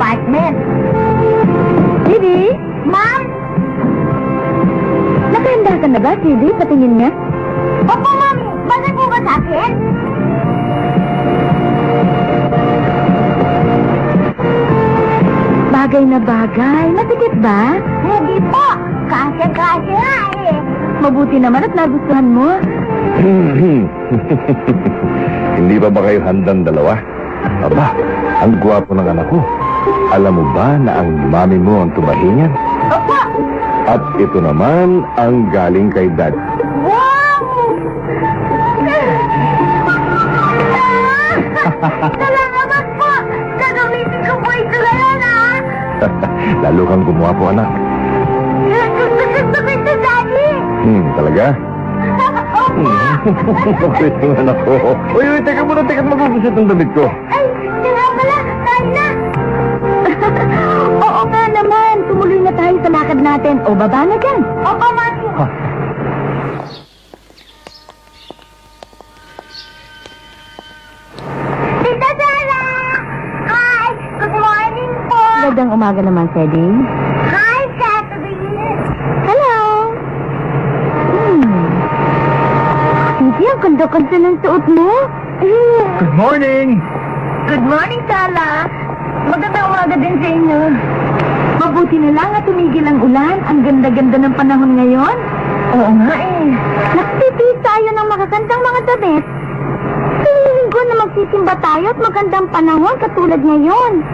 apartment. Didi? Ma'am? Nakahanda ka na ba, Didi? Patingin nga. Opo, Mami. Bagay po ba sa akin? Bagay na bagay. Matikit ba? Hindi po. Kasya-kasya nga eh. Mabuti naman at nagustuhan mo. Hindi ba kayo handang dalawa? Aba, ang gwapo ng anak ko. Alam mo ba na ang mami mo ang tumahingan? Opo. At ito naman ang galing kay Dad. Wow! Salamat po! Gagamitin ko po ito ngayon, ha? Lalo kang gumwapo, anak. Gusto ko ito, Daddy! Talaga? Opo! Bakit yung anak ko? Uy, teka muna, magugusit ang damit ko. Ay, nga pala, tayo na! Oo nga naman, tumuloy na tayo sa lakad natin. O, baba na dyan. Opo, Mami. Ha? Tita Sara! Hi! Good morning po! Magandang umaga naman, Teddy. Hi, Catherine! Hello! Hindi, ang ganda-ganda ng suot mo. Good morning! Good morning, Sala. Magandang umaga din sa inyo. Mabuti na lang at tumigil ang ulan. Ang ganda-ganda ng panahon ngayon. Oo nga eh. Nagtitiis tayo ng makagandang mga damit. Linggo na magsisimba tayo at magandang panahon katulad ngayon.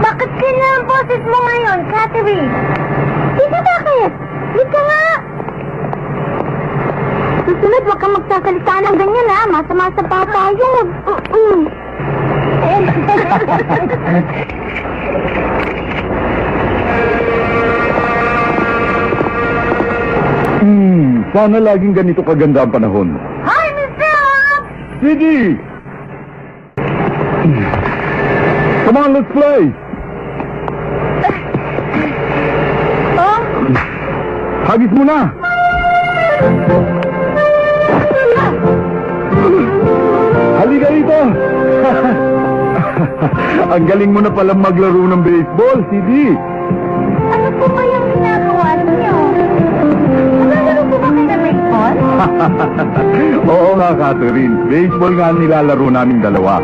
Bakit kanya ang boses mo ngayon, Catherine? Hindi bakit? Lika nga. Susunod, huwag kang magsasalita ng ganyan ha. Masama sa bata yun. Sana laging ganito kaganda ang panahon. Hi, Mr. Hop! Sige! Come on, let's play! Oh? Hagis mo na! Halika rito! Ang galing mo na palang maglaro ng baseball, CD. Ano po ba yung ginagawa niyo? Naglalaro po ba kayo ng baseball? Oo nga, Catherine. Baseball nga ang nilalaro naming dalawa.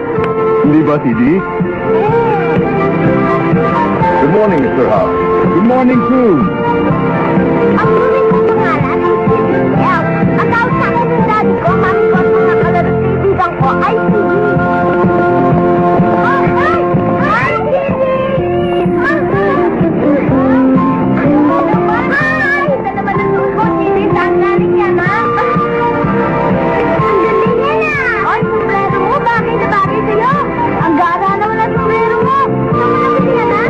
Hindi ba, CD? Good morning, Mr. Hop. Good morning, too. Ang tunay kong pangalan ay CDL. Ang tawag sa akin ng daddy ko, mami ko at mga kalaro sa ibigan ko ay CD. Oh, hi! Hi, CD! Hi! Ito naman ang suko, CD. Saan galing yan, ha? Ang galing yan, ah! Oy, sombrero mo, bagay na bagay sa'yo. Ang gara naman ang sombrero mo. Saan mo nabili yan, ha?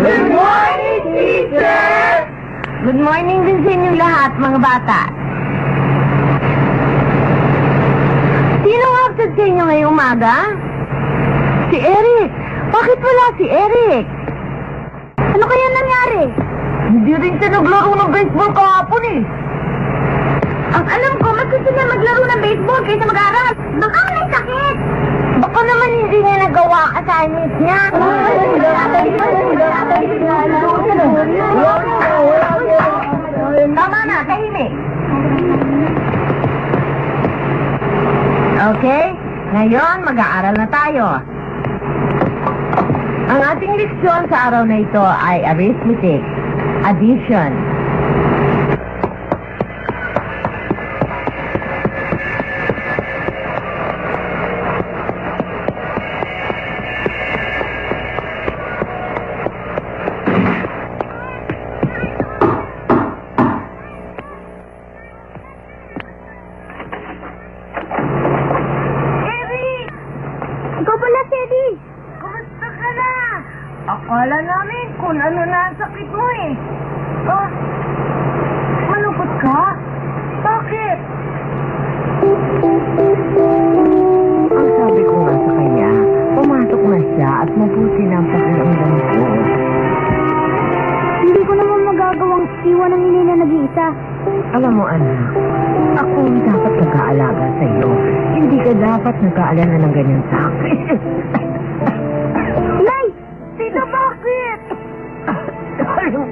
Good morning, teacher! Good morning din sa inyong lahat, mga bata. Sino ang absent sa inyo ngayong umaga? Si Eric. Bakit wala si Eric? Ano kaya nangyari? Hindi rin siya naglaro ng baseball kahapon eh. Ang alam ko, mas gusto niya maglaro ng baseball kaysa mag-aral. Baka may sakit. Baka naman hindi niya nagawa assignment niya. Tama na, tahimik. Okay, ngayon mag-aaral na tayo. Ang ating leksyon sa araw na ito ay arithmetic, addition. Akala namin kung ano na ang sakit mo eh. Oh, malungkot ka? Bakit? siya. Alam mo, anak, ako ang dapat nag-aalaga sa iyo. Hindi ka dapat nag-aalala ng ganyan sa akin. Nay! Tita, bakit?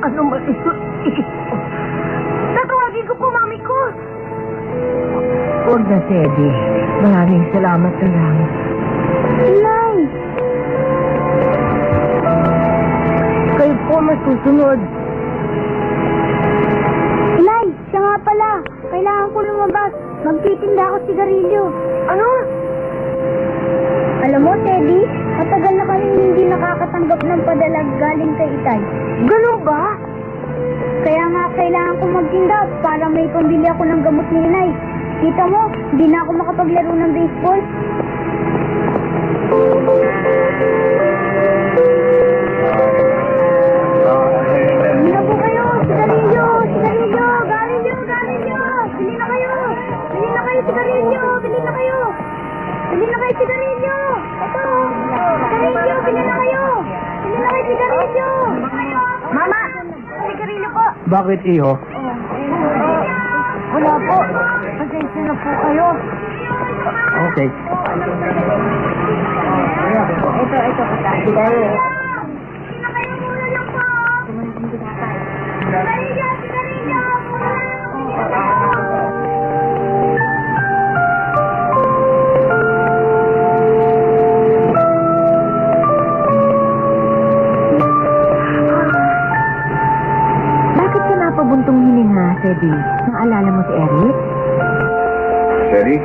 Ano ba ito? Tatawagin ko po, mami ko. Huwag na, Teddy. Maraming salamat na lang. Nay! Kayo po masusunod. Nay, siya nga pala. Kailangan ko lumabas. Magtitinda ako sigarilyo. Ano? Alam mo, Teddy, matagal na kami hindi nakakatanggap ng padala galing kay Itay. Ganun ba? Kaya nga kailangan ko magtinda para may pambili ako ng gamot ni Inay. Kita mo, hindi na ako makapaglaro ng baseball. Bili na po kayo! Sigarilyo! Sigarilyo! Garilyo! Garilyo! Bili na kayo! Bili na kayo sigarilyo! Bili na kayo! Bili na kayo sigarilyo! Ito! Sigarilyo! Bili na kayo! Bili na kayo sigarilyo! Mama! Sigarilyo po! Bakit, iho? Wala po. Pasensya na po kayo. Okay. Ito po tayo. Sigarilyo! Bakit ka napabuntong hininga, Teddy? Naalala mo si Eric? Sherry,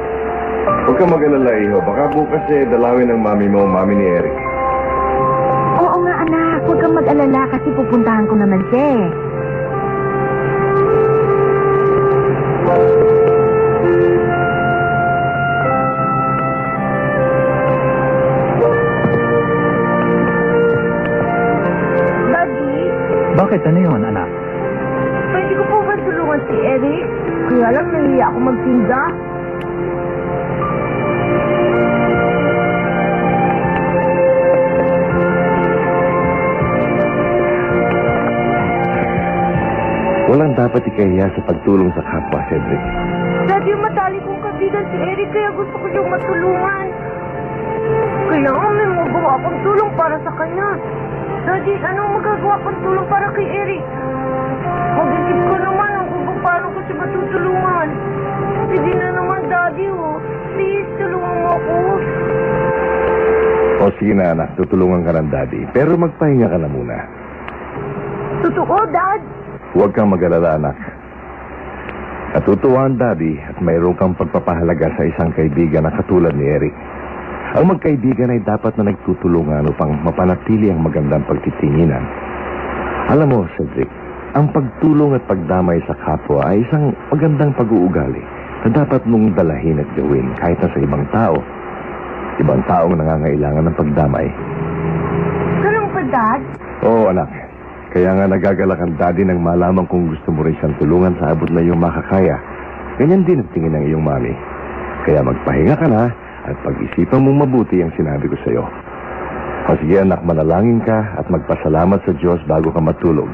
huwag kang mag-alala, iho. Baka bukas dalawin ng mami mo, mami ni Eric. Oo nga, anak. Huwag kang mag-alala kasi pupuntahan ko naman siya eh. Daddy, Bakit? Ano yun, anak? pwede ko po ba tulungan si Eric? Kaya lang nahiya ako magtinda. Walang dapat ikahiya sa pagtulong sa kapwa, Cedric. Daddy, matali kong kabigan si Eric kaya gusto ko siyang matulungan. Kaya nga may magawa pang tulong para sa kanya. Daddy, anong magagawa pang tulong para kay Eric? Mag-isip ko naman kung paano ko siya matutulungan. Sige na naman, Daddy, oh. Please, tulungan mo ako. O sige na, anak. Tutulungan ka ng daddy. Pero magpahinga ka na muna. Totoo, Dad? Huwag kang mag-alala, anak. Natutuwa ang daddy at mayroon kang pagpapahalaga sa isang kaibigan na katulad ni Eric. Ang magkaibigan ay dapat na nagtutulungan upang mapanatili ang magandang pagtitinginan. Alam mo, Cedric, ang pagtulong at pagdamay sa kapwa ay isang magandang pag-uugali na dapat mong dalahin at gawin kahit na sa ibang tao. Ibang taong nangangailangan ng pagdamay. Ganun pa, Dad? Oo, anak. Kaya nga nagagalak ang daddy nang malaman kung gusto mo rin siyang tulungan sa abot na iyong makakaya. Ganyan din ang tingin ng iyong mami. Kaya magpahinga ka na at pag-isipan mong mabuti ang sinabi ko sa iyo. O sige anak, manalangin ka at magpasalamat sa Diyos bago ka matulog.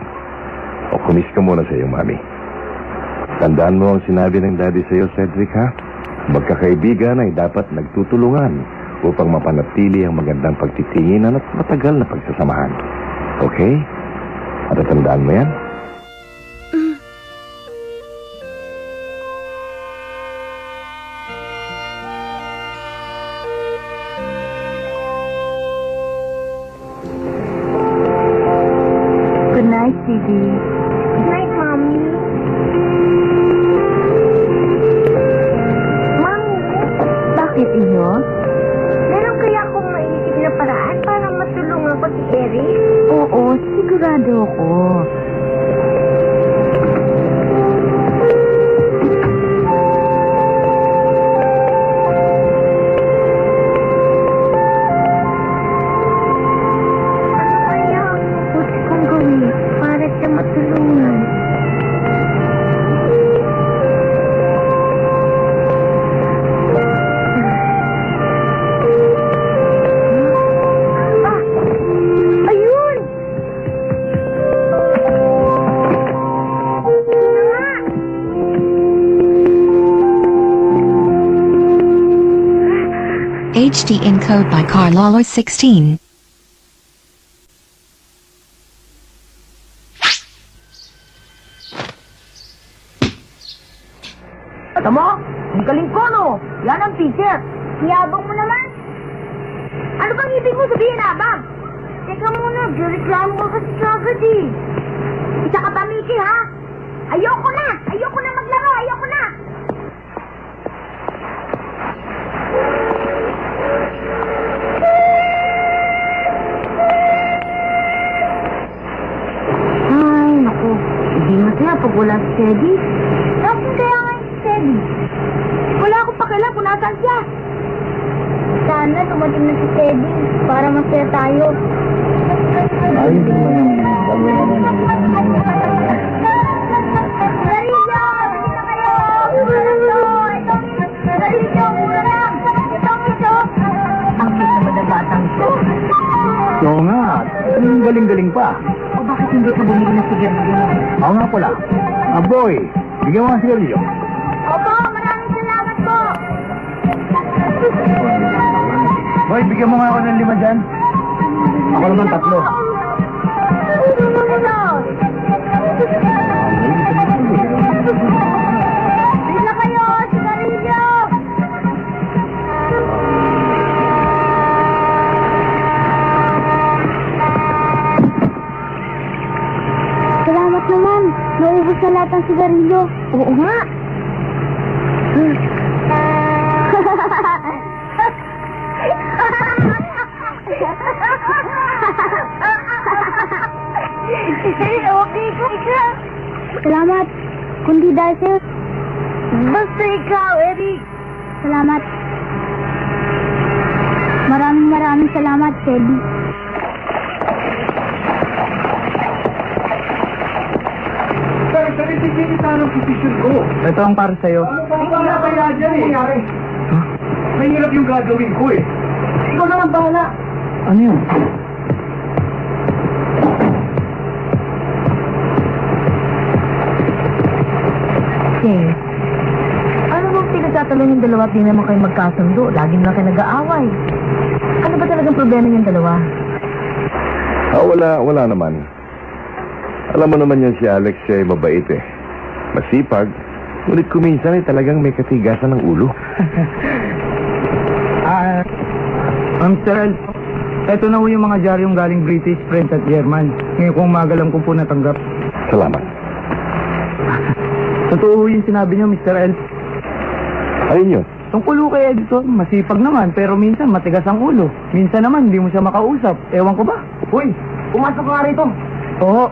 O kumis ka muna sa iyong mami. Tandaan mo ang sinabi ng daddy sa iyo, Cedric, ha? Magkakaibigan ay dapat nagtutulungan upang mapanatili ang magandang pagtitinginan at matagal na pagsasamahan. Okay? At tandaan mo yan? Good night, Didi. Good night, Mommy. Mommy, bakit iyo? Meron kaya akong maisip na paraan para matulungan ko si Eric? Oo, sigurado ako. Ano kaya ang mabuti kong gawin para siya matulungan? Ah! Ayun! HD encode by Carlolo 16. Alam mo, ang galing ko, no? Yan ang teacher. Yabang mo naman. Ano bang ibig mo sabihin, Abang? Teka muna, reklamo ka kasi kagad eh. Isa ka ba, Mickey, ha? Ayoko na! Ayoko na maglaro! Ayoko na! Ay, naku. Hindi masaya pag wala si Teddy. Bakit kaya nga si Teddy? Wala akong pakialam kung nasaan siya. Sana dumating na si Teddy para masaya tayo. Garillo! Dito kayo! Garillo, mura lang! Ito! Ang cute naman ng batang ito. Oo nga. Ang galing-galing pa. O bakit hindi ka bumili ng sigarilyo? Oo nga pala. Boy, bigyan mo ang sigarilyo. Opo, maraming salamat po! Boy, bigyan mo nga ako ng 5 dyan. Ako naman 3. Dito kayo, sigarilyo! Salamat naman. Naubos na lahat ang sigarilyo. Oo nga. Okay ko ka. Salamat. Kundi dahil sa'yo. Basta ikaw, Eric. Salamat. Maraming salamat, Teddy. Ito ang para sa'yo. Wala kaya dyan eh. Mahirap yung gagawin ko eh. Ikaw na lang bahala. Ano yun? James, ano bang pinagtatalo yung dalawa at di naman kayo magkasundo? Lagi na kayo nag-aaway. Ano ba talagang problema niyong dalawa? Wala naman. Alam mo naman yan si Alex, siya ay mabait eh. Masipag. Ngunit kuminsan ay talagang may katigasan ng ulo. Mr. Elf, ito na ho yung mga diaryong galing British, French at German. Ngayon kong magalam ko po natanggap. Salamat. Totoo ho yung sinabi niyo, Mr. Elf. Ayun yun. Tungkol ho kay Edison, masipag naman, pero minsan matigas ang ulo. Minsan naman, hindi mo siya makausap. Ewan ko ba? Uy, pumasok ka nga rito. Oo.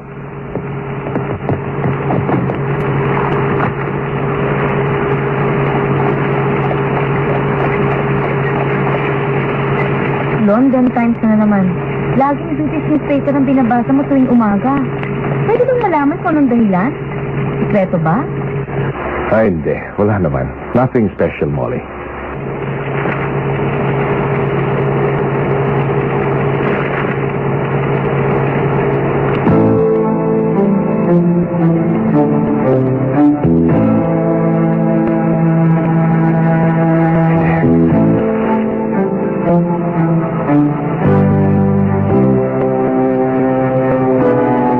London Times na naman. Laging British newspaper ang binabasa mo tuwing umaga. Pwede bang malaman kung anong dahilan? Sikreto ba? Hindi. Wala naman. Nothing special, Molly.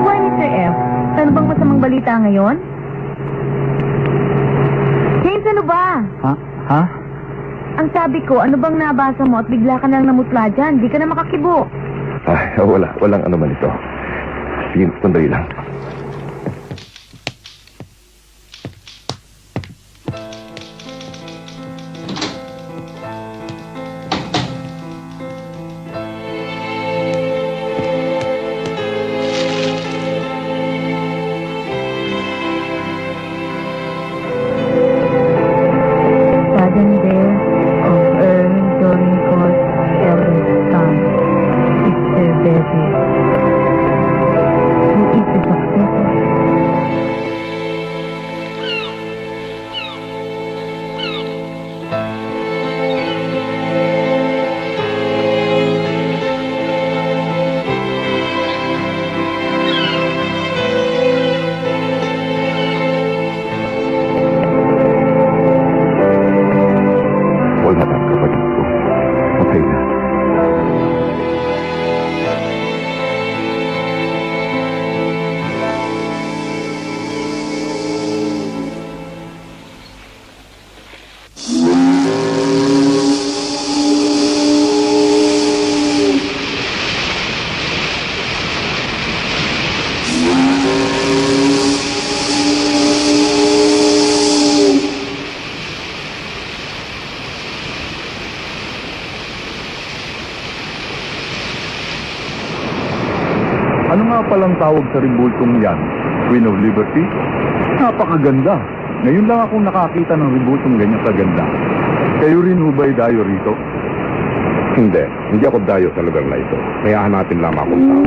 Why, Mr. F? Ano bang masamang balita ngayon? James, ano ba? Ha? Ang sabi ko, ano bang nabasa mo at bigla ka nang namutla dyan? Di ka na makakibo. Walang ano man ito. Sige, sandali lang. Sudden death of Earl Dorincourt, eldest son, Mr. Beverly, who is the successor Ano nga palang tawag sa rebultong yan? Queen of Liberty? Napakaganda. Ngayon lang akong nakakita ng rebultong ganyan kaganda. Kayo rin hubay dayo rito? Hindi ako dayo sa lugar na ito. May hahanapin lamang akong tao.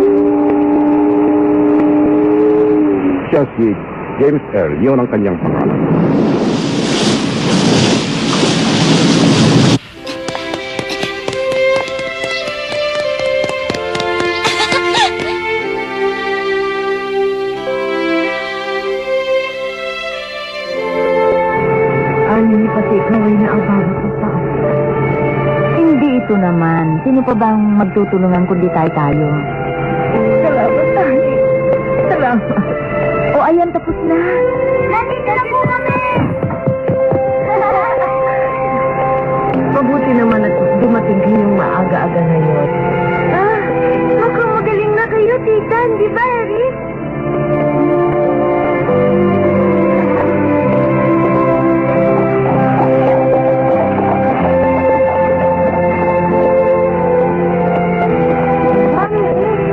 Siya si James Earl, yun ang kanyang pangalan. Ani, pati ikaw ay naabawa ko pa. Hindi ito naman. Sino pa bang magtutulungan kundi tayo? Salamat, Ani. Salamat. O, ayan, tapos na. Nandito na po kami! Mabuti naman at dumating kayong maaga-aga ngayon. Mukhang magaling na kayo, tita. Hindi ba, Eric?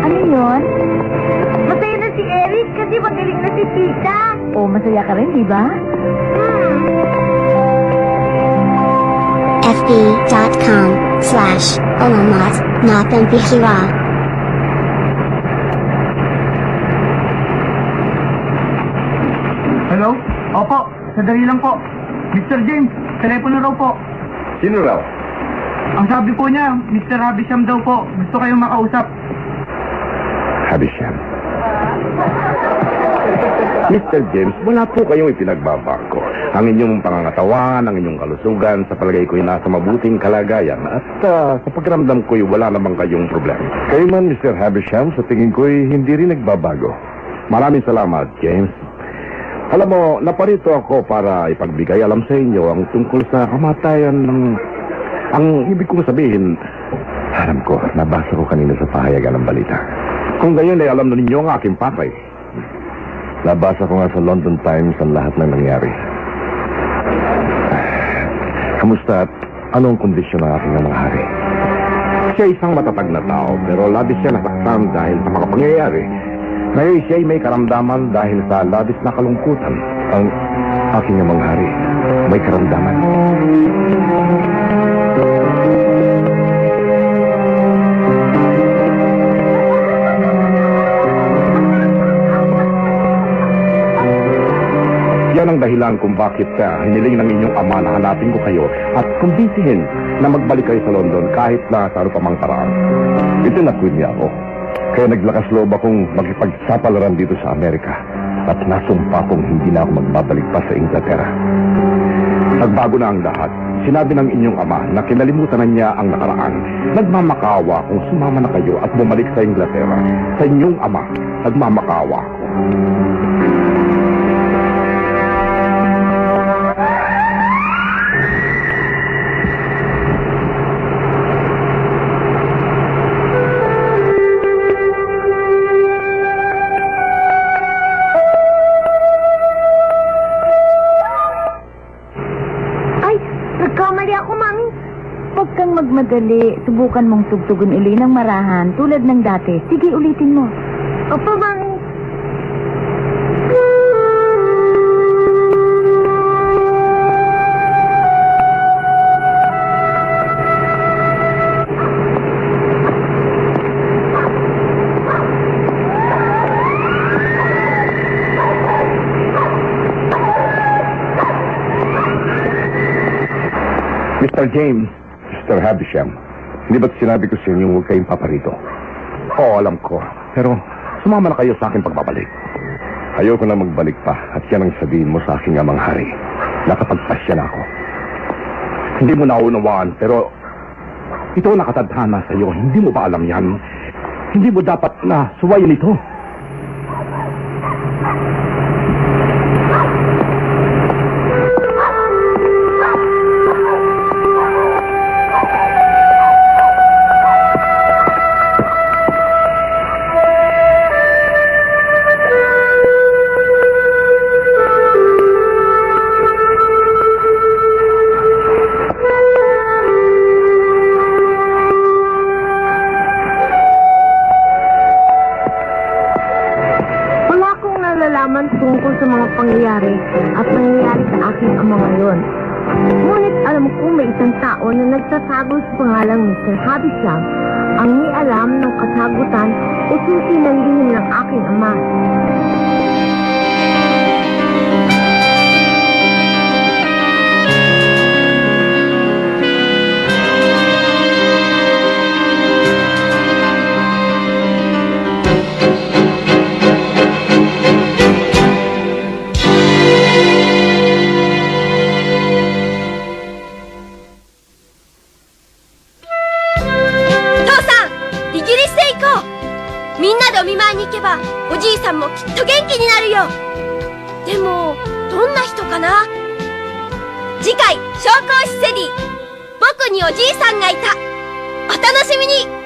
Ano yun? Masaya na si Eric kasi magaling na si tita. O, masaya ka rin, di ba? fb.com/alamat.natambihira. Hello? Opo, sandali lang po. Mr. James, telepono raw po. Sino raw? Ang sabi po niya, Mr. Havisham daw po. Gusto kayong makausap. Havisham. Mr. James, wala po kayong ipinagbabangko. Ang inyong pangangatawan, ang inyong kalusugan, sa palagay ko'y nasa mabuting kalagayan. At sa pagramdam ko'y wala namang kayong problema. Kayo man, Mr. Havisham, sa tingin ko'y hindi rin nagbabago. Maraming salamat, James. Alam mo, naparito ako para ipagbigay alam sa inyo ang tungkol sa kamatayan ng... Ang ibig kong sabihin, alam ko, nabasa ko kanina sa pahayagan ng balita. Kung gayon ay alam na ninyo ang aking patay. Nabasa ko nga sa London Times ang lahat ng nangyari. Kamusta at anong kondisyon ng aking namang hari? Siya isang matatag na tao, pero labis siya nasaktan dahil sa mga pangyayari. Ngayon siya'y may karamdaman dahil sa labis na kalungkutan. Ang aking namang hari may karamdaman. Yan ang dahilan kung bakit hiniling ng inyong ama na hanapin ko kayo at kumbinsihin na magbalik kayo sa London kahit na sa ano pamang paraan. Itinakwid niya ako. Kaya naglakas loob akong makipagsapalaran dito sa Amerika at nasumpa kong hindi na ako magbabalik pa sa Inglaterra. Nagbago na ang lahat. Sinabi ng inyong ama na kinalimutan na niya ang nakaraan. Nagmamakawa kung sumama na kayo at bumalik sa Inglaterra. Sa inyong ama, nagmamakawa ako. Nagkamali ako, Mami. Huwag kang magmadali. Subukan mong tugtugon uli ng marahan tulad ng dati. Sige, ulitin mo. Opo, Mami. Mr. James, Mr. Havisham, hindi ba't sinabi ko sa inyo huwag kayong paparito? Oo, alam ko. Pero sumama na kayo sa akin pagbabalik. Ayoko na magbalik pa at yan ang sabihin mo sa aking amang hari. Nakapagpasya na ako. Hindi mo naunawaan, pero ito ang nakatadhana sa iyo. Hindi mo ba alam yan? Hindi mo dapat na suwayin ito. sa mga pangyayari at nangyayari sa aking ama ngayon. Ngunit alam ko may isang tao na nagtatago sa pangalang Mr. Habislam ang may alam ng kasagutan o susi ng lihim ng aking ama. Tosan, イギリスへ行こう。みんなでお見舞いに行けばおじいさんもきっと元気になるよ。でもどんな人かな。次回、紹興酒セディ、僕におじいさんがいた。お楽しみに。